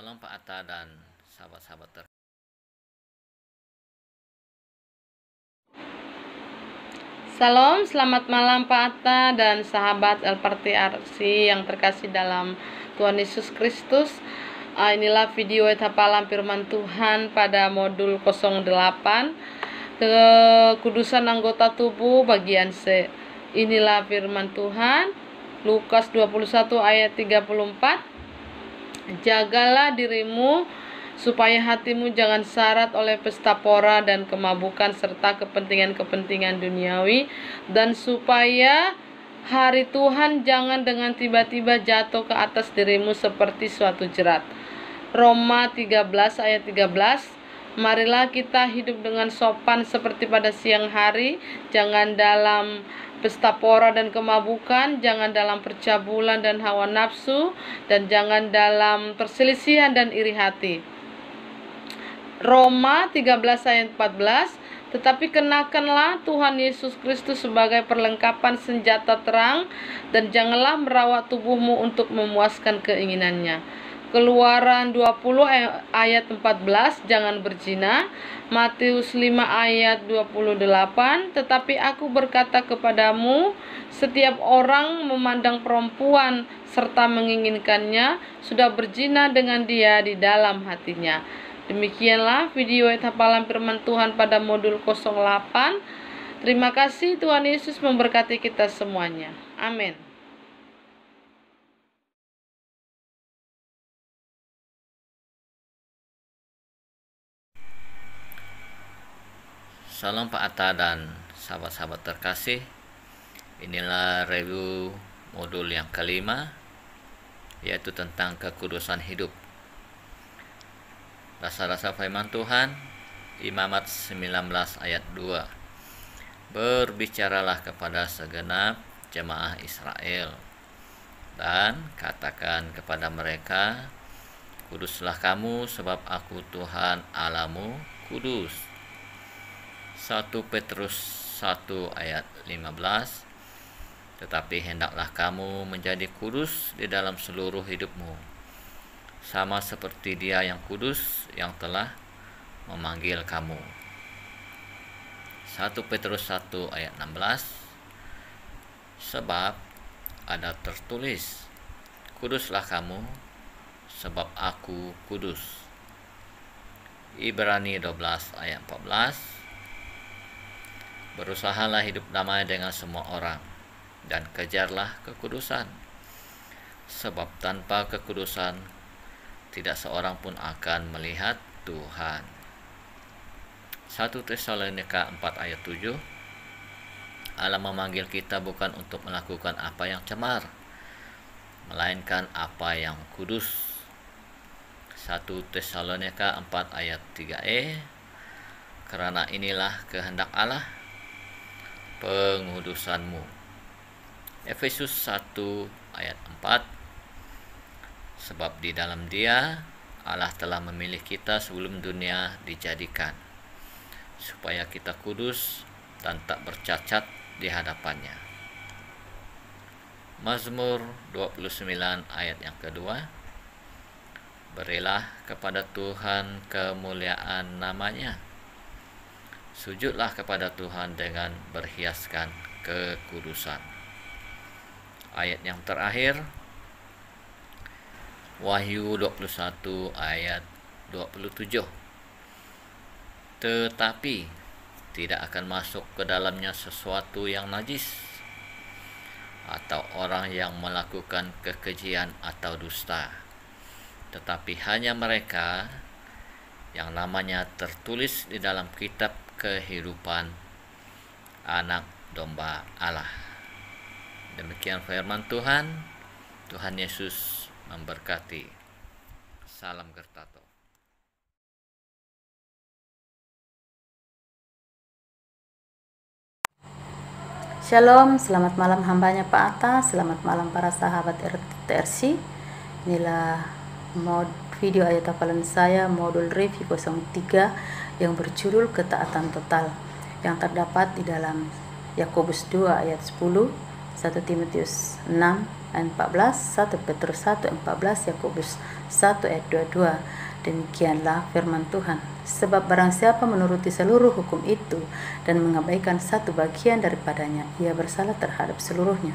Salam Pak Atta dan sahabat-sahabat Salam, selamat malam Pak Atta dan sahabat LPRT yang terkasih dalam Tuhan Yesus Kristus. Inilah video hafalan firman Tuhan pada modul 08, kekudusan anggota tubuh bagian C. Inilah firman Tuhan, Lukas 21 ayat 34. Jagalah dirimu supaya hatimu jangan syarat oleh pesta pora dan kemabukan serta kepentingan-kepentingan duniawi, dan supaya hari Tuhan jangan dengan tiba-tiba jatuh ke atas dirimu seperti suatu jerat. Roma 13 ayat 13. Marilah kita hidup dengan sopan seperti pada siang hari, jangan dalam pesta pora dan kemabukan, jangan dalam percabulan dan hawa nafsu, dan jangan dalam perselisihan dan iri hati. Roma 13 ayat 14. Tetapi kenakanlah Tuhan Yesus Kristus sebagai perlengkapan senjata terang, dan janganlah merawat tubuhmu untuk memuaskan keinginannya. Keluaran 20 ayat 14, jangan berzina. Matius 5 ayat 28, tetapi aku berkata kepadamu, setiap orang memandang perempuan serta menginginkannya sudah berzina dengan dia di dalam hatinya. Demikianlah video hafalan firman Tuhan pada modul 08. Terima kasih, Tuhan Yesus memberkati kita semuanya. Amin. Salam Pak Atta dan sahabat-sahabat terkasih. Inilah review modul yang kelima, yaitu tentang kekudusan hidup. Dasar-dasar firman Tuhan, Imamat 19 ayat 2. Berbicaralah kepada segenap jemaah Israel dan katakan kepada mereka, kuduslah kamu sebab aku Tuhan Allahmu kudus. 1 Petrus 1 ayat 15. Tetapi hendaklah kamu menjadi kudus di dalam seluruh hidupmu, sama seperti Dia yang kudus yang telah memanggil kamu. 1 Petrus 1 ayat 16. Sebab ada tertulis, kuduslah kamu sebab aku kudus. Ibrani 12 ayat 14. Berusahalah hidup damai dengan semua orang dan kejarlah kekudusan, sebab tanpa kekudusan tidak seorang pun akan melihat Tuhan. 1 Tesalonika 4 ayat 7. Allah memanggil kita bukan untuk melakukan apa yang cemar, melainkan apa yang kudus. 1 Tesalonika 4 ayat 3e. Karena inilah kehendak Allah, pengudusanmu. Efesus 1 ayat 4. Sebab di dalam Dia Allah telah memilih kita sebelum dunia dijadikan, supaya kita kudus dan tak bercacat di hadapannya. Mazmur 29 ayat yang kedua. Berilah kepada Tuhan kemuliaan namanya, sujudlah kepada Tuhan dengan berhiaskan kekudusan. Ayat yang terakhir, Wahyu 21 ayat 27. Tetapi tidak akan masuk ke dalamnya sesuatu yang najis, atau orang yang melakukan kekejian atau dusta, tetapi hanya mereka yang namanya tertulis di dalam kitab kehidupan Anak Domba Allah. Demikian firman Tuhan. Tuhan Yesus memberkati. Salam Gertato. Shalom, selamat malam hambanya Pak Atta, selamat malam para sahabat RTRC. Inilah video ayat hafalan saya modul review 03 yang berjudul ketaatan total, yang terdapat di dalam Yakobus 2 ayat 10, 1 Timotius 6 ayat 14, 1 Petrus 1 ayat 14, Yakobus 1 ayat 22. Demikianlah firman Tuhan. Sebab barang siapa menuruti seluruh hukum itu dan mengabaikan satu bagian daripadanya, ia bersalah terhadap seluruhnya.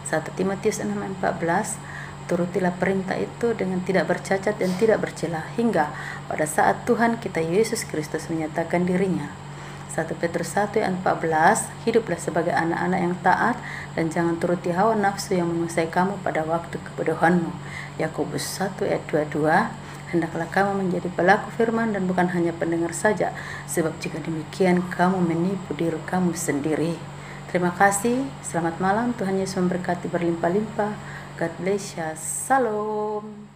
1 Timotius 6 ayat 14, turutilah perintah itu dengan tidak bercacat dan tidak bercela, hingga pada saat Tuhan kita Yesus Kristus menyatakan dirinya. 1 Petrus 1 ayat 14, hiduplah sebagai anak-anak yang taat dan jangan turuti hawa nafsu yang menguasai kamu pada waktu kebodohanmu. Yakobus 1 ayat 22, hendaklah kamu menjadi pelaku firman dan bukan hanya pendengar saja, sebab jika demikian kamu menipu diri kamu sendiri. Terima kasih, selamat malam, Tuhan Yesus memberkati berlimpah-limpah. God bless you. Salam.